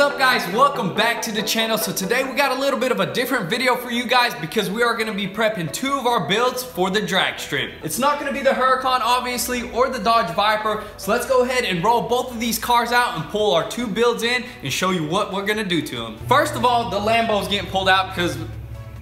up guys, welcome back to the channel. So today we got a little bit of a different video for you guys because we are going to be prepping two of our builds for the drag strip. It's not going to be the Huracan obviously or the Dodge Viper, so let's go ahead and roll both of these cars out and pull our two builds in and show you what we're going to do to them. First of all, the Lambo's getting pulled out because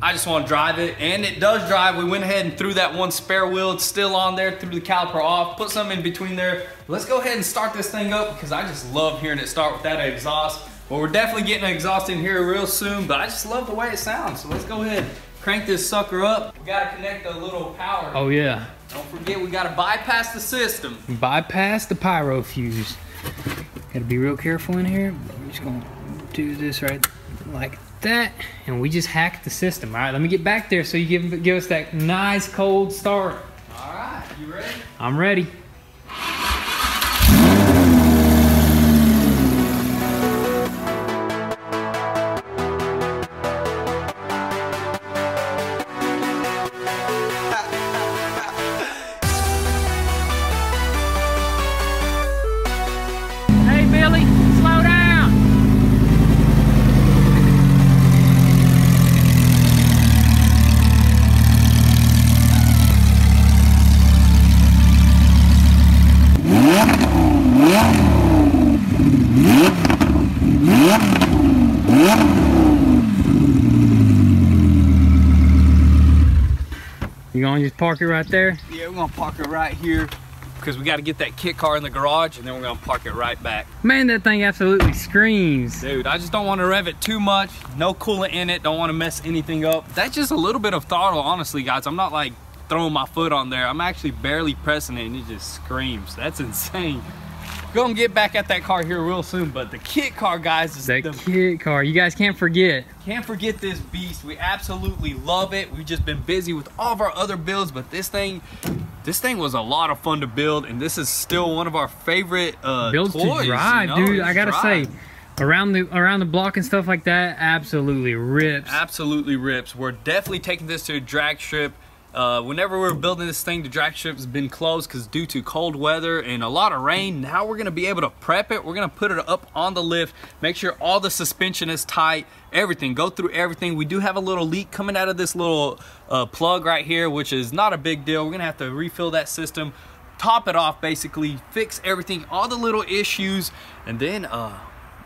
I just want to drive it, and it does drive. We went ahead and threw that one spare wheel. It's still on there, threw the caliper off, put something in between there. Let's go ahead and start this thing up because I just love hearing it start with that exhaust. Well, we're definitely getting an exhaust in here real soon, but I just love the way it sounds. So let's go ahead and crank this sucker up. We gotta connect the little power. Oh yeah. Don't forget, we gotta bypass the system. Bypass the pyro fuse. Gotta be real careful in here. I'm just gonna do this right like that, and we just hacked the system. All right, let me get back there so you give us that nice cold start. All right, you ready? I'm ready. Hey Billy, slow down. You gonna just park it right there? Yeah, we're gonna park it right here because we got to get that kit car in the garage, and then we're gonna park it right back. Man, that thing absolutely screams. Dude, I just don't want to rev it too much. No coolant in it. Don't want to mess anything up. That's just a little bit of throttle, honestly, guys. I'm not like throwing my foot on there. I'm actually barely pressing it, and it just screams. That's insane. Gonna get back at that car here real soon, but the kit car, guys, is the kit car. You guys can't forget. Can't forget this beast. We absolutely love it. We've just been busy with all of our other builds, but this thing was a lot of fun to build, and this is still one of our favorite builds toys, to drive, you know? Dude. I gotta say, around the block and stuff like that, absolutely rips. Absolutely rips. We're definitely taking this to a drag strip. Whenever we were building this thing, the drag strip has been closed because due to cold weather and a lot of rain. Now we're going to be able to prep it. We're going to put it up on the lift, make sure all the suspension is tight, everything, go through everything. We do have a little leak coming out of this little plug right here, which is not a big deal. We're going to have to refill that system, top it off basically, fix everything, all the little issues, and then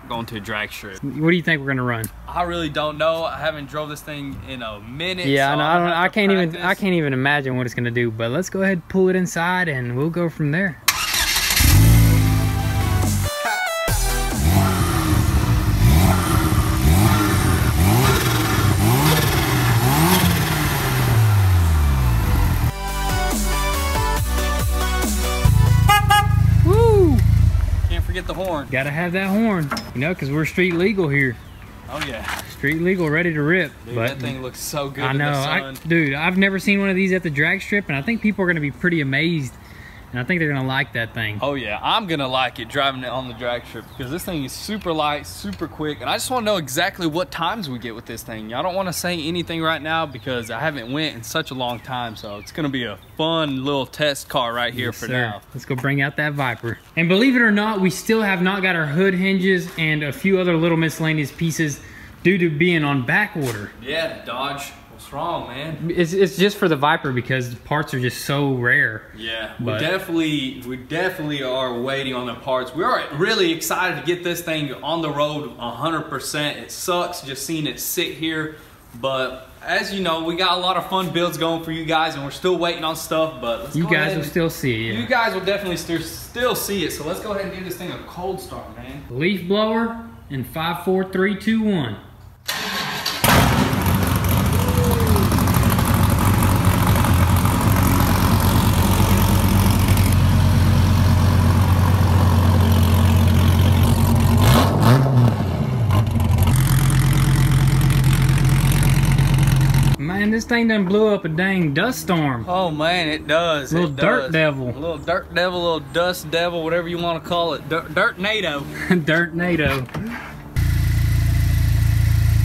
going to a drag strip. What do you think we're gonna run? I really don't know. I haven't drove this thing in a minute. Yeah, so I can't even imagine what it's gonna do. But let's go ahead and pull it inside, and we'll go from there. Get the horn. Gotta have that horn, you know, because we're street legal here. Oh yeah, street legal, ready to rip. Dude, but that thing looks so good. I know, in the sun. Dude, I've never seen one of these at the drag strip, and I think people are gonna be pretty amazed, and I think they're gonna like that thing. Oh yeah, I'm gonna like it driving it on the drag strip because this thing is super light, super quick, and I just want to know exactly what times we get with this thing. I don't want to say anything right now because I haven't went in such a long time, so it's gonna be a fun little test car right here for now. Let's go bring out that Viper. And believe it or not, we still have not got our hood hinges and a few other little miscellaneous pieces due to being on back order. Yeah, Dodge. What's wrong, man? It's just for the Viper because the parts are just so rare. Yeah, but we definitely are waiting on the parts. We are really excited to get this thing on the road 100%. It sucks just seeing it sit here, but as you know, we got a lot of fun builds going for you guys, and we're still waiting on stuff, but let's you guys will still see it. You guys will definitely still see it, so let's go ahead and give this thing a cold start, man. Leaf blower in 5, 4, 3, 2, 1. Man, this thing done blew up a dang dust storm. Oh man, it does. Little dirt devil. A little dirt devil, little dust devil, whatever you want to call it. Dirt NATO. Dirt NATO.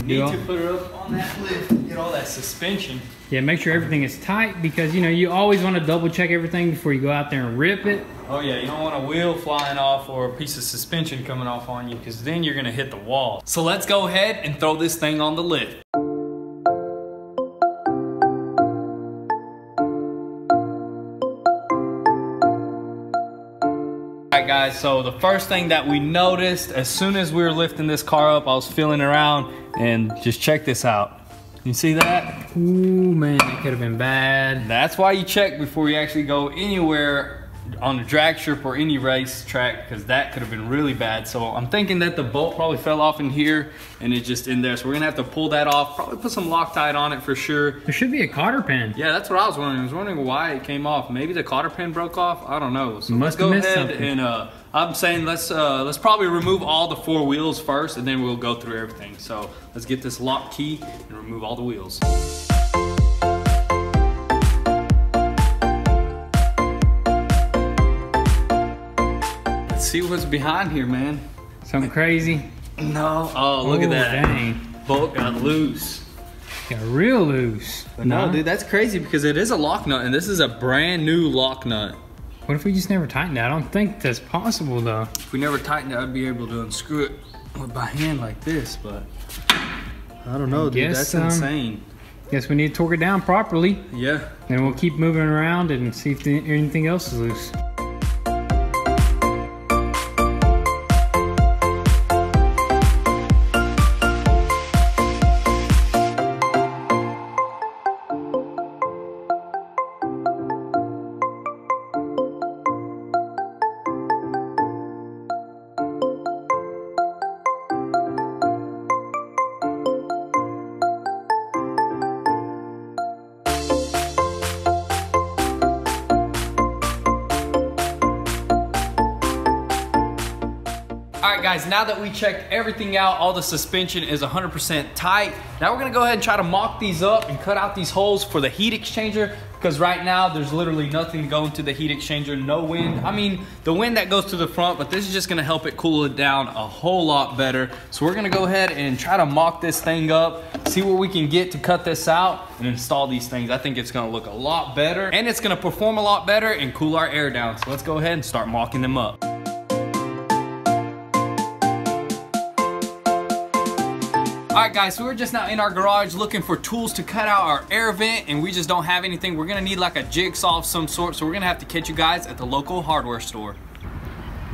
Need to put it up on that lift, get all that suspension. Yeah, make sure everything is tight because, you know, you always want to double check everything before you go out there and rip it. Oh yeah, you don't want a wheel flying off or a piece of suspension coming off on you, because then you're gonna hit the wall. So let's go ahead and throw this thing on the lift. Alright guys, so the first thing that we noticed as soon as we were lifting this car up, I was feeling around and just check this out. You see that? Ooh man, that could have been bad. That's why you check before you actually go anywhere on a drag strip or any race track, because that could have been really bad. So I'm thinking that the bolt probably fell off in here and it's just in there. So we're gonna have to pull that off, probably put some Loctite on it for sure. There should be a cotter pin. Yeah, that's what I was wondering. I was wondering why it came off. Maybe the cotter pin broke off. I don't know. So let's go ahead and I'm saying let's probably remove all the 4 wheels first, and then we'll go through everything. So let's get this lock key and remove all the wheels. Let's see what's behind here, man. Something crazy? No. Oh, look at that. Dang. Bolt got loose. Got real loose. But no, dude, that's crazy because it is a lock nut, and this is a brand new lock nut. What if we just never tightened it? I don't think that's possible though. If we never tightened it, I'd be able to unscrew it by hand like this, but I don't know, dude. That's insane. Guess we need to torque it down properly. Yeah. And we'll keep moving around and see if anything else is loose. All right guys, now that we checked everything out, all the suspension is 100% tight. Now we're gonna go ahead and try to mock these up and cut out these holes for the heat exchanger, because right now there's literally nothing going to the heat exchanger, no wind. I mean, the wind that goes to the front, but this is just gonna help it cool it down a whole lot better. So we're gonna go ahead and try to mock this thing up, see what we can get to cut this out and install these things. I think it's gonna look a lot better and it's gonna perform a lot better and cool our air down. So let's go ahead and start mocking them up. Alright guys, so we're just now in our garage looking for tools to cut out our air vent, and we just don't have anything. We're gonna need like a jigsaw of some sort, so we're gonna have to catch you guys at the local hardware store.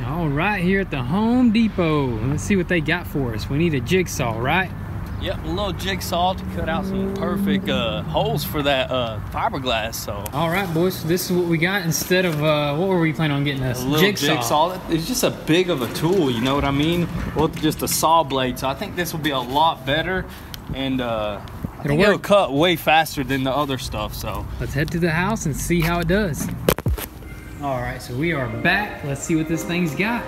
All right, here at the Home Depot. Let's see what they got for us. We need a jigsaw, right? Yep, a little jigsaw to cut out some perfect holes for that fiberglass. So. All right, boys, so this is what we got instead of, what were we planning on getting us? A little jigsaw. It's just a big of a tool, you know what I mean? With just a saw blade. So I think this will be a lot better, and I think it'll cut way faster than the other stuff. So let's head to the house and see how it does. All right, so we are back. Let's see what this thing's got.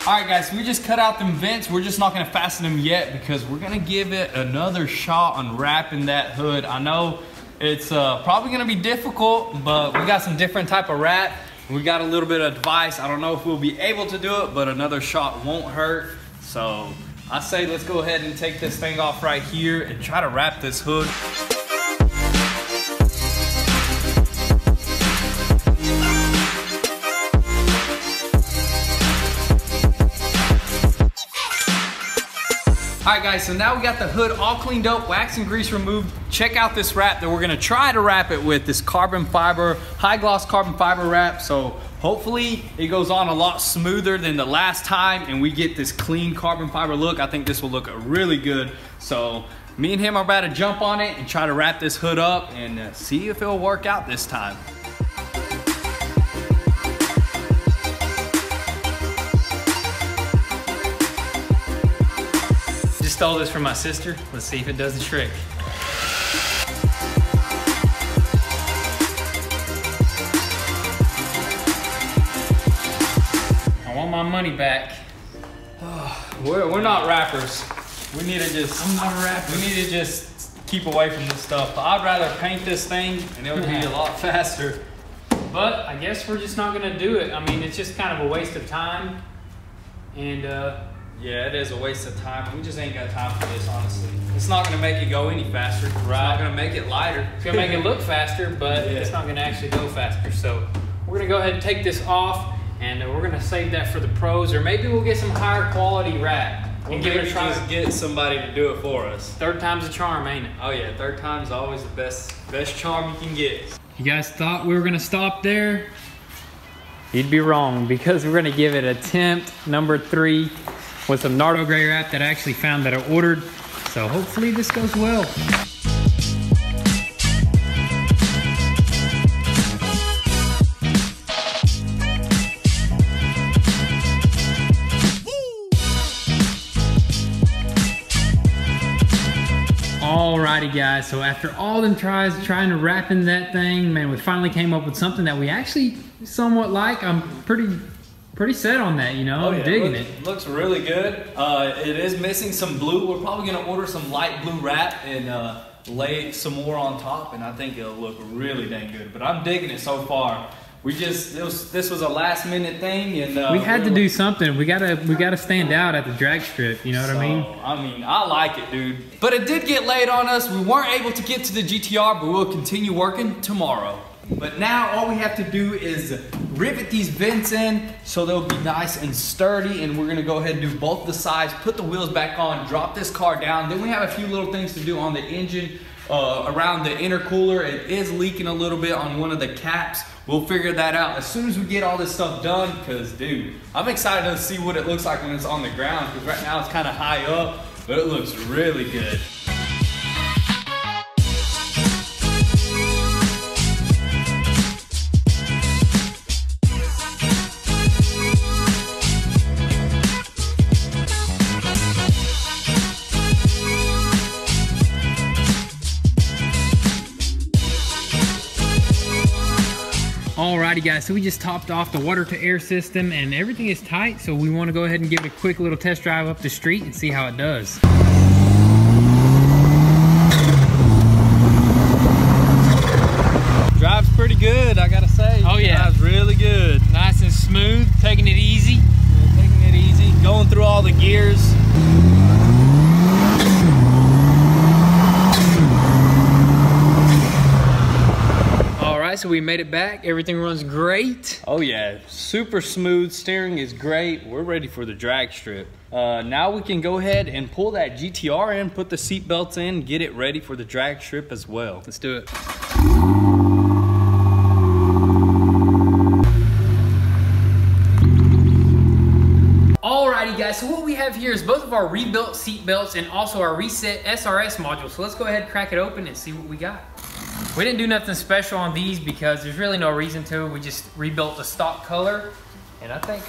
Alright guys, so we just cut out them vents. We're just not going to fasten them yet because we're going to give it another shot on wrapping that hood. I know it's probably going to be difficult, but we got some different type of wrap. We got a little bit of advice. I don't know if we'll be able to do it, but another shot won't hurt. So I say let's go ahead and take this thing off right here and try to wrap this hood. Alright guys, so now we got the hood all cleaned up, wax and grease removed. Check out this wrap that we're gonna try to wrap it with, this carbon fiber, high gloss carbon fiber wrap. So hopefully it goes on a lot smoother than the last time and we get this clean carbon fiber look. I think this will look really good. So me and him are about to jump on it and try to wrap this hood up and see if it'll work out this time. Stole this from my sister. Let's see if it does the trick. I want my money back. We're not rappers. We need to just. I'm not a rapper. We need to just keep away from this stuff. I'd rather paint this thing and it would be a lot faster. But I guess we're just not gonna do it. I mean, it's just kind of a waste of time. And yeah, it is a waste of time. We just ain't got time for this, honestly. It's not gonna make it go any faster. Right. It's not gonna make it lighter. It's gonna make it look faster, but it's not gonna actually go faster. So we're gonna go ahead and take this off, and we're gonna save that for the pros, or maybe we'll get some higher quality wrap and give it a try. Just get somebody to do it for us. Third time's a charm, ain't it? Oh yeah, third time's always the best charm you can get. You guys thought we were gonna stop there? You'd be wrong, because we're gonna give it attempt number 3 with some Nardo Gray wrap that I actually found that I ordered. So hopefully this goes well. Alrighty guys, so after all them trying to wrap in that thing, man, we finally came up with something that we actually somewhat like. I'm pretty set on that, you know. Oh, yeah. I'm digging it. Looks really good. It is missing some blue. We're probably gonna order some light blue wrap and lay some more on top, and I think it'll look really dang good. But I'm digging it so far. This was a last minute thing, and we had to do something. We gotta stand out at the drag strip. You know what I mean? I mean, I like it, dude. But it did get late on us. We weren't able to get to the GTR, but we'll continue working tomorrow. But now all we have to do is rivet these vents in so they'll be nice and sturdy, and we're gonna go ahead and do both the sides, put the wheels back on, drop this car down. Then we have a few little things to do on the engine, around the intercooler. It is leaking a little bit on one of the caps. We'll figure that out as soon as we get all this stuff done, because dude, I'm excited to see what it looks like when it's on the ground, because right now it's kind of high up, but it looks really good. Alrighty guys, so we just topped off the water to air system and everything is tight, so we want to go ahead and give it a quick little test drive up the street and see how it does. Drives pretty good, I gotta say. Oh yeah. Drives really good. Nice and smooth, taking it easy. Yeah, taking it easy, going through all the gears. So we made it back. Everything runs great. Oh yeah, super smooth. Steering is great. We're ready for the drag strip. Now we can go ahead and pull that GTR in, put the seat belts in, get it ready for the drag strip as well. Let's do it. Alrighty guys, so what we have here is both of our rebuilt seat belts and also our reset SRS module. So let's go ahead and crack it open and see what we got. We didn't do nothing special on these because there's really no reason to. We just rebuilt the stock color, and I think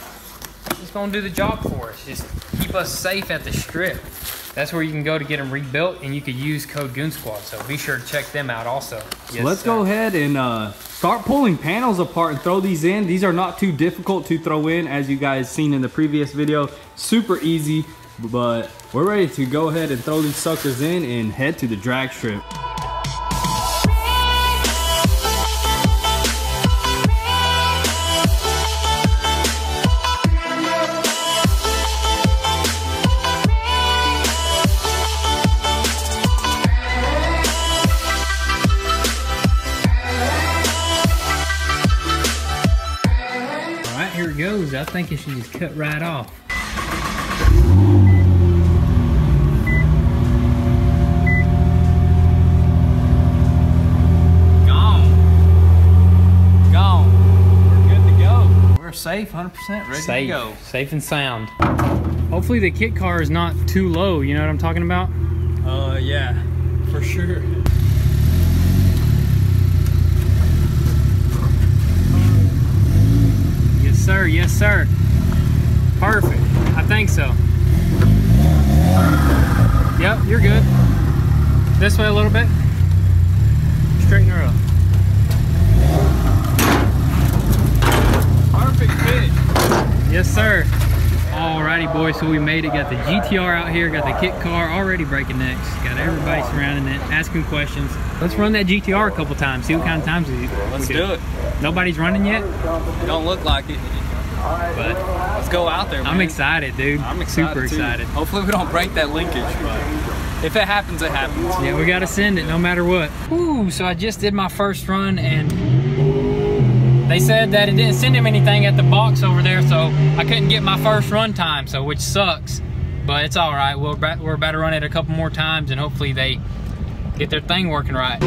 it's gonna do the job for us. Just keep us safe at the strip. That's where you can go to get them rebuilt, and you could use code goonzquad, so be sure to check them out also. So let's go ahead and start pulling panels apart and throw these in. These are not too difficult to throw in, as you guys seen in the previous video. Super easy, but we're ready to go ahead and throw these suckers in and head to the drag strip. Goes. I think it should just cut right off. Gone. We're good to go. We're safe, 100% ready to go. Safe and sound. Hopefully the kit car is not too low, you know what I'm talking about? Yeah, for sure. Sir, yes sir. Perfect. I think so. Yep, you're good. This way a little bit. Straighten her up. Perfect fit. Yes sir. Alrighty right, boys, so we made it. Got the GTR out here, got the kit car already breaking necks. Got everybody surrounding it, asking questions. Let's run that GTR a couple times, see what kind of times we do. Let's do it. Nobody's running yet? Don't look like it. But let's go out there, man. I'm excited, dude. I'm excited, super excited. Hopefully we don't break that linkage, but if it happens, it happens. Yeah, we gotta send it no matter what. Ooh, so I just did my first run and they said that it didn't send him anything at the box over there, so I couldn't get my first run time, so which sucks. But it's all right. We're about to run it a couple more times and hopefully they get their thing working right.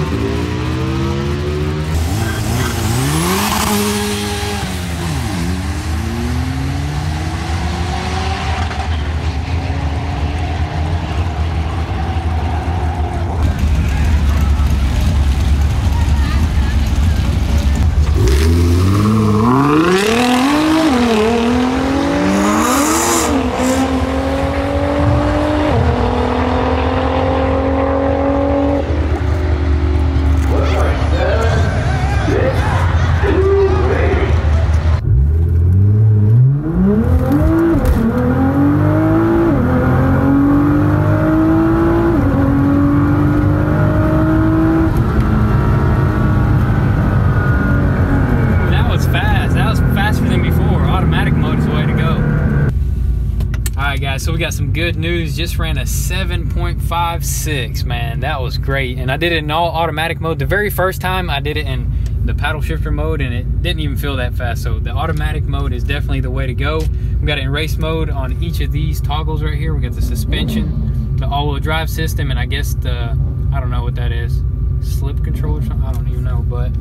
So we got some good news. Just ran a 7.56, man. That was great. And I did it in all automatic mode. The very first time I did it in the paddle shifter mode and it didn't even feel that fast. So the automatic mode is definitely the way to go. We got it in race mode on each of these toggles right here. We got the suspension, the all-wheel drive system, and I guess the, I don't know what that is, slip control or something. I don't even know, but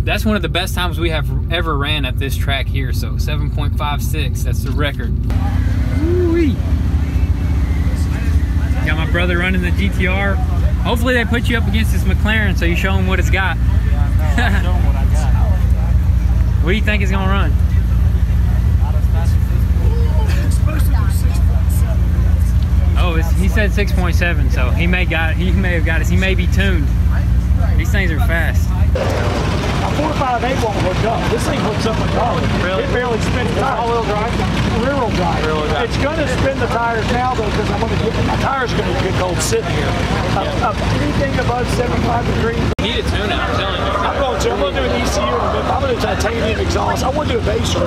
that's one of the best times we have ever ran at this track here. So 7.56, that's the record. Woo-wee. Got my brother running the GTR. Hopefully they put you up against this McLaren so you show them what it's got. Yeah, I'm showing what I got. What do you think it's gonna run? Oh, he said 6.7, so he may have got us. He may be tuned. These things are fast. A 458 won't hook up. This thing hooks up with power. Really? It barely spins the tires. All-wheel drive? Rear-wheel drive. It's going to spin the tires now, though, because I'm going to get my tires going to get cold sitting here. Anything above 75 degrees. You need a tune-up, I'm telling you. I'm going to do an ECU. I'm going to titanium exhaust. I want to do a base run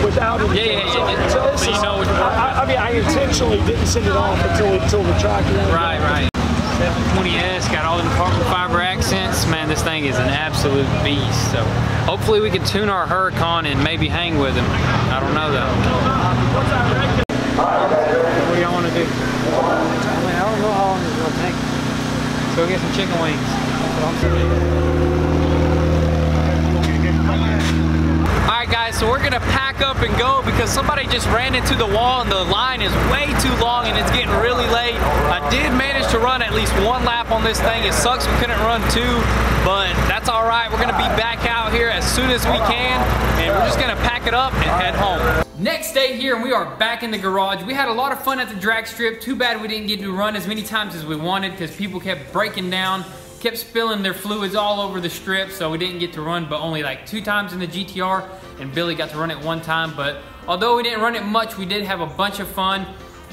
without it. Yeah. So you know what I mean, I intentionally didn't send it off until the track. Right. 720S, got all them carbon fiber accents. Man, this thing is an absolute beast. So hopefully we can tune our Huracan and maybe hang with him. I don't know though. What do y'all want to do? I mean, I don't know how long it's going to take. Let's go get some chicken wings. Alright guys, so we're going to pack up and go because somebody just ran into the wall and the line is way too long and it's getting really late. I did manage to run at least one lap on this thing. It sucks we couldn't run two, but that's alright. We're going to be back out here as soon as we can and we're just going to pack it up and head home. Next day here and we are back in the garage. We had a lot of fun at the drag strip. Too bad we didn't get to run as many times as we wanted because people kept breaking down, kept spilling their fluids all over the strip, so we didn't get to run but only like 2 times in the GTR, and Billy got to run it 1 time. But although we didn't run it much, we did have a bunch of fun.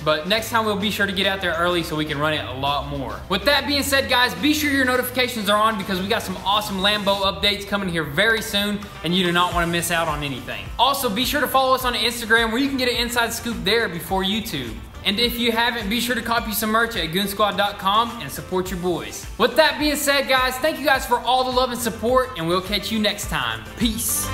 But next time we'll be sure to get out there early so we can run it a lot more. With that being said, guys, be sure your notifications are on because we got some awesome Lambo updates coming here very soon and you do not want to miss out on anything. Also, be sure to follow us on Instagram where you can get an inside scoop there before YouTube. And if you haven't, be sure to copy some merch at goonzquad.com and support your boys. With that being said, guys, thank you guys for all the love and support and we'll catch you next time. Peace.